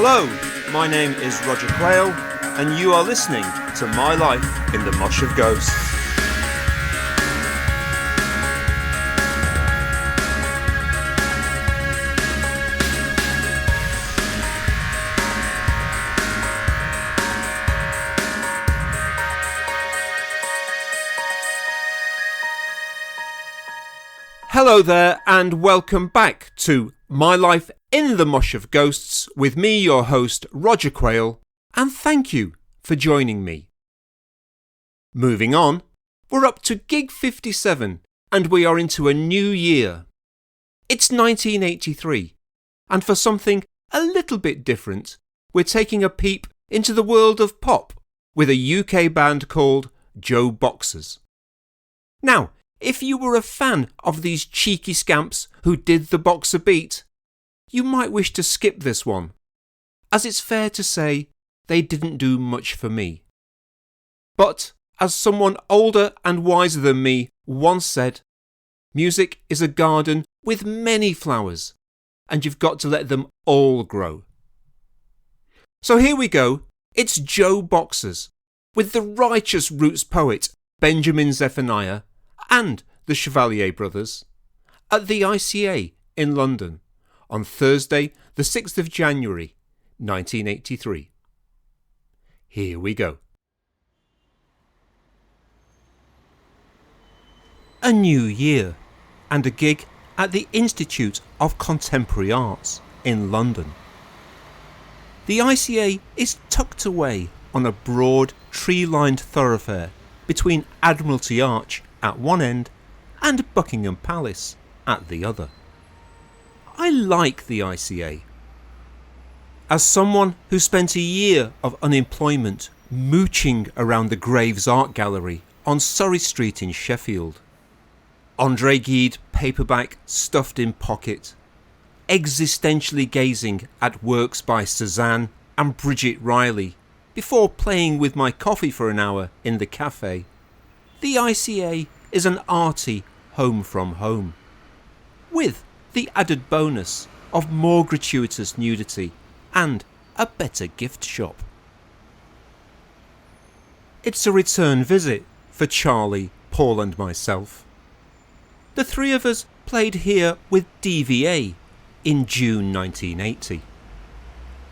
Hello, my name is Roger Quayle, and you are listening to My Life in the Mosh of Ghosts. Hello there, and welcome back to My Life in the Mosh of Ghosts with me, your host, Roger Quayle, and thank you for joining me. Moving on, we're up to gig 57, and we are into a new year. It's 1983, and for something a little bit different, we're taking a peep into the world of pop with a UK band called JoBoxers. Now, if you were a fan of these cheeky scamps who did the boxer beat, you might wish to skip this one, as it's fair to say they didn't do much for me. But, as someone older and wiser than me once said, music is a garden with many flowers, and you've got to let them all grow. So here we go, it's JoBoxers, with the righteous roots poet Benjamin Zephaniah and the Chevalier brothers, at the ICA in London on Thursday the 6th of January 1983. Here we go. A new year and a gig at the Institute of Contemporary Arts in London. The ICA is tucked away on a broad tree-lined thoroughfare between Admiralty Arch at one end and Buckingham Palace at the other. I like the ICA. As someone who spent a year of unemployment mooching around the Graves Art Gallery on Surrey Street in Sheffield, Andre Gide paperback stuffed in pocket, existentially gazing at works by Cézanne and Bridget Riley before playing with my coffee for an hour in the cafe, the ICA is an arty home from home, with the added bonus of more gratuitous nudity and a better gift shop. It's a return visit for Charlie, Paul and myself. The three of us played here with DVA in June 1980.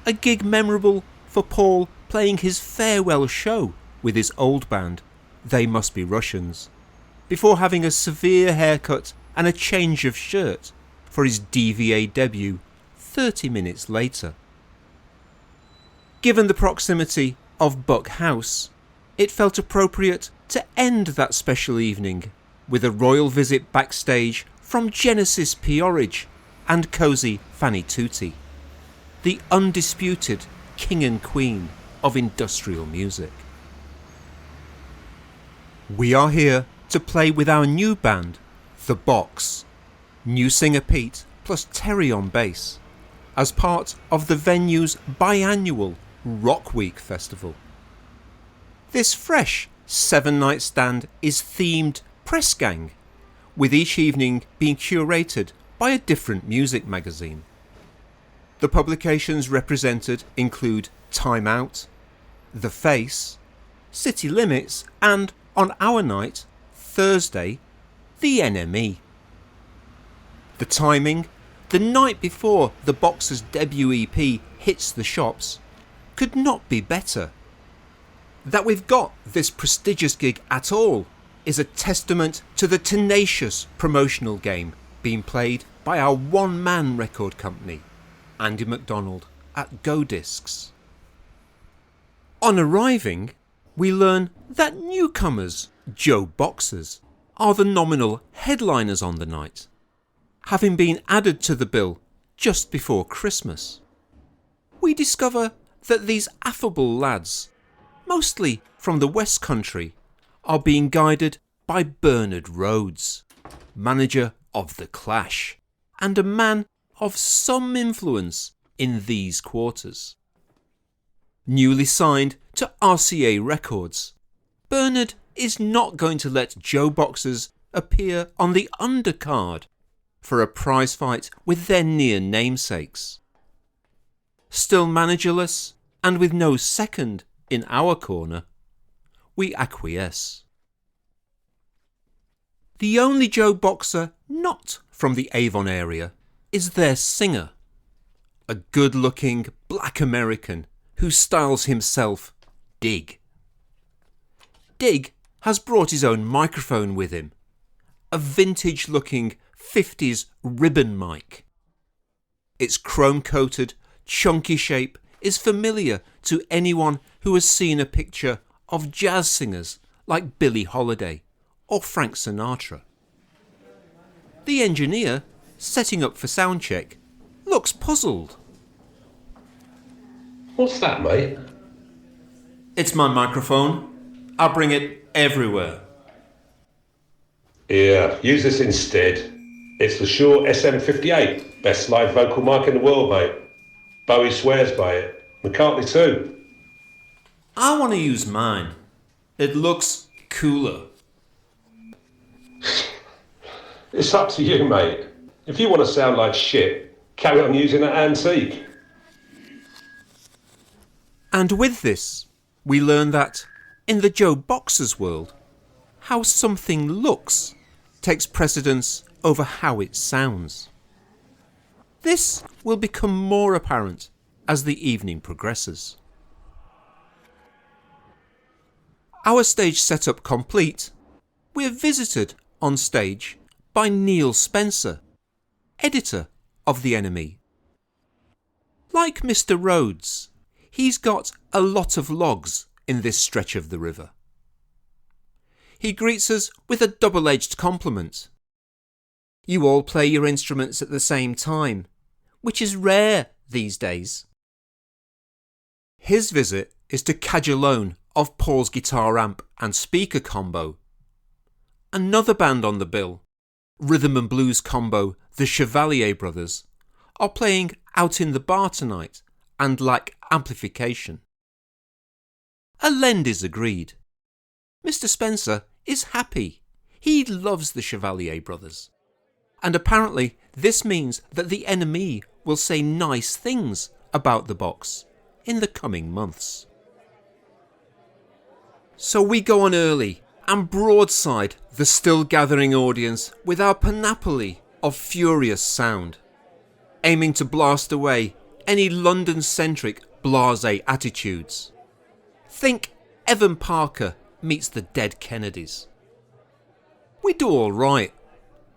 A gig memorable for Paul playing his farewell show with his old band, They Must Be Russians, before having a severe haircut and a change of shirt for his DVA debut 30 minutes later. Given the proximity of Buck House, it felt appropriate to end that special evening with a royal visit backstage from Genesis Pcaeldries and Cosy Fanny Tutti, the undisputed king and queen of industrial music. We are here to play with our new band, The Box, new singer Pete plus Terry on bass, as part of the venue's biannual Rock Week festival. This fresh 7-night stand is themed Press Gang, with each evening being curated by a different music magazine. The publications represented include Time Out, The Face, City Limits, and, on our night, Thursday, The NME. The timing, the night before the Boxers' debut EP hits the shops, could not be better. That we've got this prestigious gig at all is a testament to the tenacious promotional game being played by our one-man record company, Andy MacDonald at Go Discs. On arriving, we learn that newcomers, JoBoxers, are the nominal headliners on the night, having been added to the bill just before Christmas. We discover that these affable lads, mostly from the West Country, are being guided by Bernard Rhodes, manager of The Clash, and a man of some influence in these quarters. Newly signed to RCA Records, Bernard is not going to let JoBoxers appear on the undercard for a prize fight with their near namesakes. still managerless, and with no second in our corner, we acquiesce. The only JoBoxer not from the Avon area is their singer, a good-looking black American who styles himself Dig. Dig has brought his own microphone with him, a vintage-looking 50s ribbon mic. Its chrome-coated, chunky shape is familiar to anyone who has seen a picture of jazz singers like Billie Holiday or Frank Sinatra. The engineer, setting up for soundcheck, looks puzzled. What's that, mate? It's my microphone. I bring it everywhere. Yeah, use this instead. It's the Shure SM58, best live vocal mic in the world, mate. Bowie swears by it. McCartney too. I want to use mine. It looks cooler. It's up to you, mate. If you want to sound like shit, carry on using that antique. And with this, we learn that, in the JoBoxers world, how something looks takes precedence over how it sounds. This will become more apparent as the evening progresses. Our stage setup complete, we're visited on stage by Neil Spencer, editor of The Enemy. Like Mr. Rhodes, he's got a lot of logs in this stretch of the river. He greets us with a double-edged compliment. You all play your instruments at the same time, which is rare these days. His visit is to cadge a loan of Paul's guitar amp and speaker combo. Another band on the bill, rhythm and blues combo the Chevalier brothers, are playing out in the bar tonight and lack amplification. A lend is agreed. Mr. Spencer is happy. He loves the Chevalier brothers. And apparently this means that the Enemy will say nice things about the box in the coming months. So we go on early and broadside the still gathering audience with our panoply of furious sound, aiming to blast away any London-centric blasé attitudes. Think Evan Parker meets the dead Kennedys. We do all right.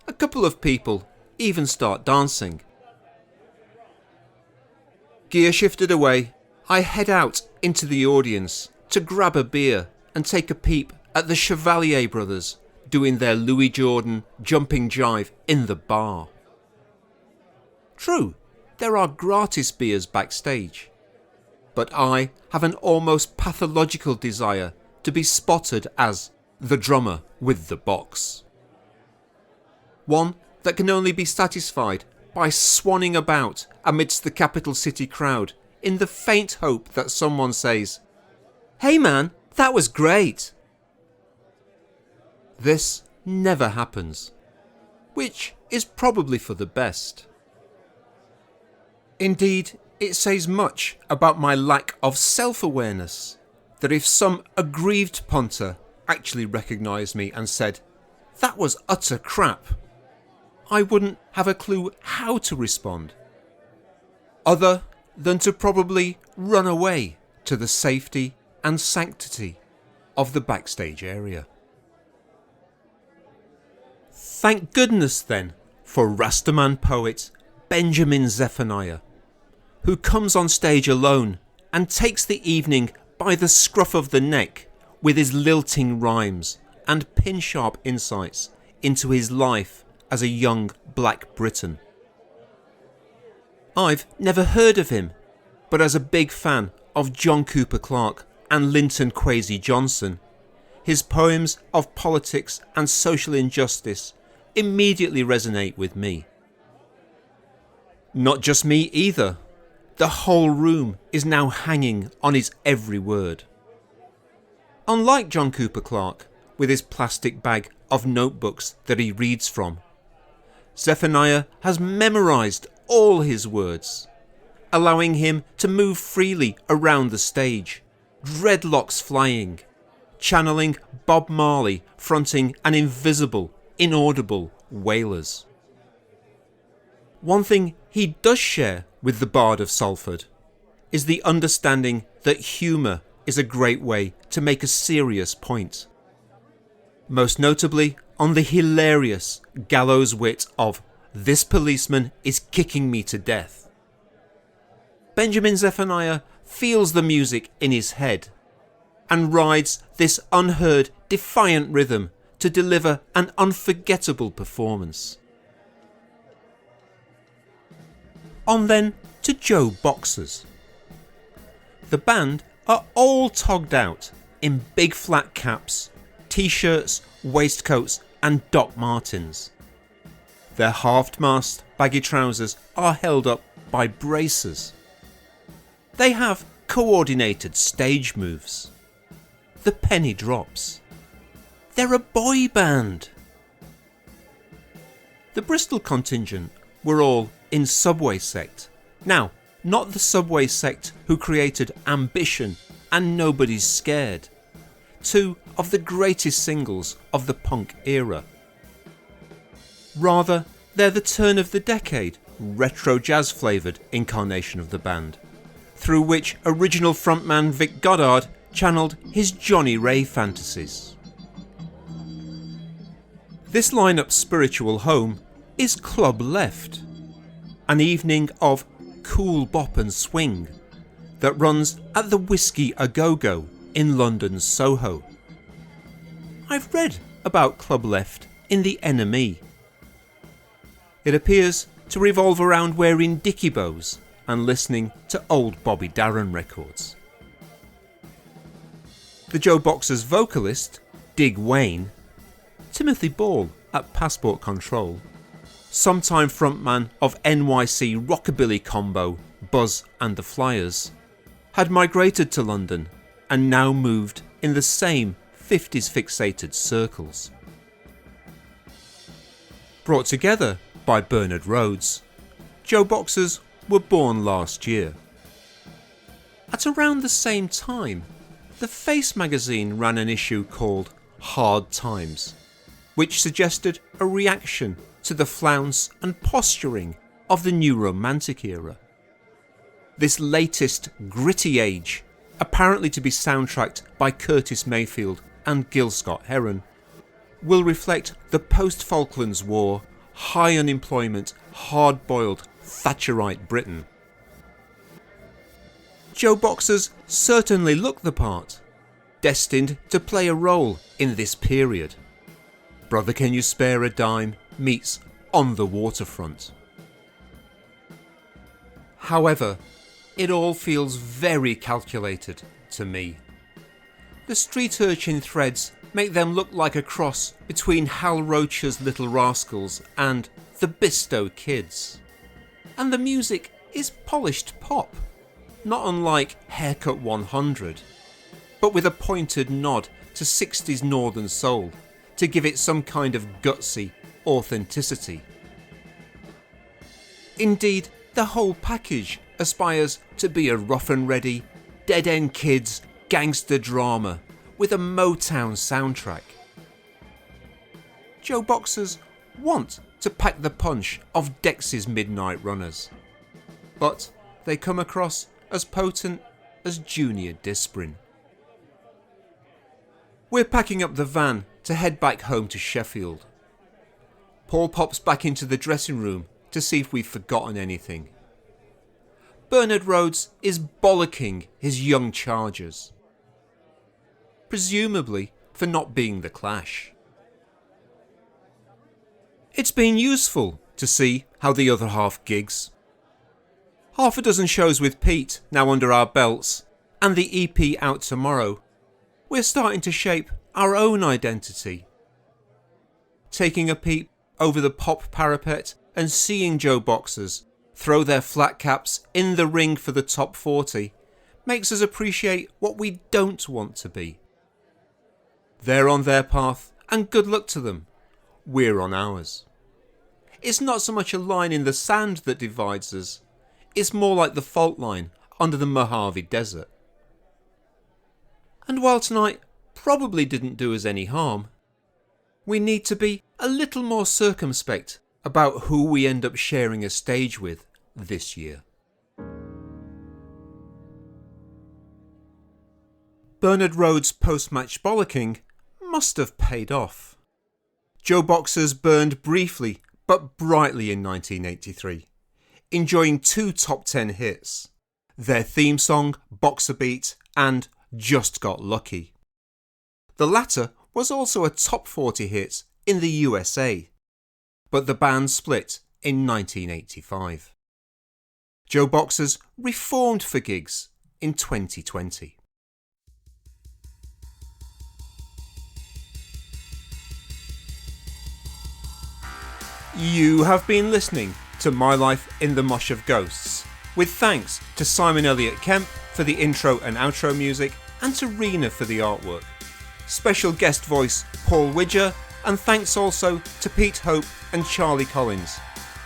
A couple of people even start dancing. Gear shifted away, I head out into the audience to grab a beer and take a peep at the Chevalier brothers doing their Louis Jordan jumping jive in the bar. True, there are gratis beers backstage, but I have an almost pathological desire to be spotted as the drummer with the box. One that can only be satisfied by swanning about amidst the capital city crowd in the faint hope that someone says, "Hey man, that was great." This never happens, which is probably for the best. Indeed, it says much about my lack of self-awareness that if some aggrieved punter actually recognised me and said, "That was utter crap," I wouldn't have a clue how to respond, other than to probably run away to the safety and sanctity of the backstage area. Thank goodness then for Rastaman poet Benjamin Zephaniah, who comes on stage alone and takes the evening by the scruff of the neck with his lilting rhymes and pin-sharp insights into his life as a young black Briton. I've never heard of him, but as a big fan of John Cooper Clarke and Linton Kwesi Johnson, his poems of politics and social injustice immediately resonate with me. Not just me either. The whole room is now hanging on his every word. Unlike John Cooper Clarke, with his plastic bag of notebooks that he reads from, Zephaniah has memorised all his words allowing him to move freely around the stage, dreadlocks flying, channeling Bob Marley fronting an invisible, inaudible Wailers. One thing he does share with the Bard of Salford is the understanding that humour is a great way to make a serious point. Most notably on the hilarious gallows wit of "This policeman is kicking me to death." Benjamin Zephaniah feels the music in his head and rides this unheard, defiant rhythm to deliver an unforgettable performance. On then to JoBoxers. The band are all togged out in big flat caps, t-shirts, waistcoats and Doc Martens. Their half-mast baggy trousers are held up by braces. They have coordinated stage moves. The penny drops. They're a boy band. The Bristol contingent were all in Subway Sect. Now, not the Subway Sect who created Ambition and Nobody's Scared, two of the greatest singles of the punk era. Rather, they're the turn of the decade, retro jazz flavoured incarnation of the band, through which original frontman Vic Goddard channeled his Johnny Ray fantasies. This lineup's spiritual home is Club Left, an evening of cool bop and swing that runs at the Whiskey A Go-Go in London's Soho. I've read about Club Left in The NME. It appears to revolve around wearing dicky bows and listening to old Bobby Darin records. The JoBoxers vocalist, Dig Wayne, Timothy Ball at Passport Control, sometime frontman of NYC rockabilly combo Buzz and the Flyers, had migrated to London and now moved in the same 50s fixated circles. Brought together by Bernard Rhodes, JoBoxers were born last year. At around the same time, the Face magazine ran an issue called Hard Times, which suggested a reaction to the flounce and posturing of the new romantic era. This latest gritty age, apparently to be soundtracked by Curtis Mayfield and Gil Scott-Heron, will reflect the post-Falklands War, high unemployment, hard-boiled Thatcherite Britain. JoBoxers certainly look the part, destined to play a role in this period. Brother Can You Spare a Dime meets On the Waterfront. However, it all feels very calculated to me. The street urchin threads make them look like a cross between Hal Roach's Little Rascals and the Bisto Kids. And the music is polished pop, not unlike Haircut 100, but with a pointed nod to 60s Northern Soul to give it some kind of gutsy authenticity. Indeed, the whole package aspires to be a rough and ready, dead-end kids gangster drama with a Motown soundtrack. JoBoxers want to pack the punch of Dex's Midnight Runners, but they come across as potent as Junior Disprin. We're packing up the van to head back home to Sheffield. Paul pops back into the dressing room to see if we've forgotten anything. Bernard Rhodes is bollocking his young chargers, presumably for not being the Clash. It's been useful to see how the other half gigs. Half a dozen shows with Pete now under our belts, and the EP out tomorrow. We're starting to shape our own identity. Taking a peep over the pop parapet and seeing JoBoxers throw their flat caps in the ring for the top 40 makes us appreciate what we don't want to be. They're on their path, and good luck to them. We're on ours. It's not so much a line in the sand that divides us, is more like the fault line under the Mojave Desert. And while tonight probably didn't do us any harm, we need to be a little more circumspect about who we end up sharing a stage with this year. Bernard Rhodes' post-match bollocking must have paid off. JoBoxers burned briefly but brightly in 1983, enjoying 2 top 10 hits, their theme song Boxer Beat and Just Got Lucky. The latter was also a top 40 hit in the USA, but the band split in 1985. JoBoxers reformed for gigs in 2020. You have been listening to My Life in the Mosh of Ghosts, with thanks to Simon Elliott Kemp for the intro and outro music and to Rionagh for the artwork. Special guest voice Paul Widger, and thanks also to Pete Hope and Charlie Collins.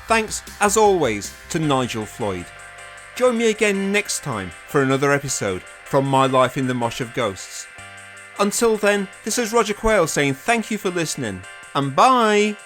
Thanks as always to Nigel Floyd. Join me again next time for another episode from My Life in the Mosh of Ghosts. Until then, this is Roger Quayle saying thank you for listening and bye!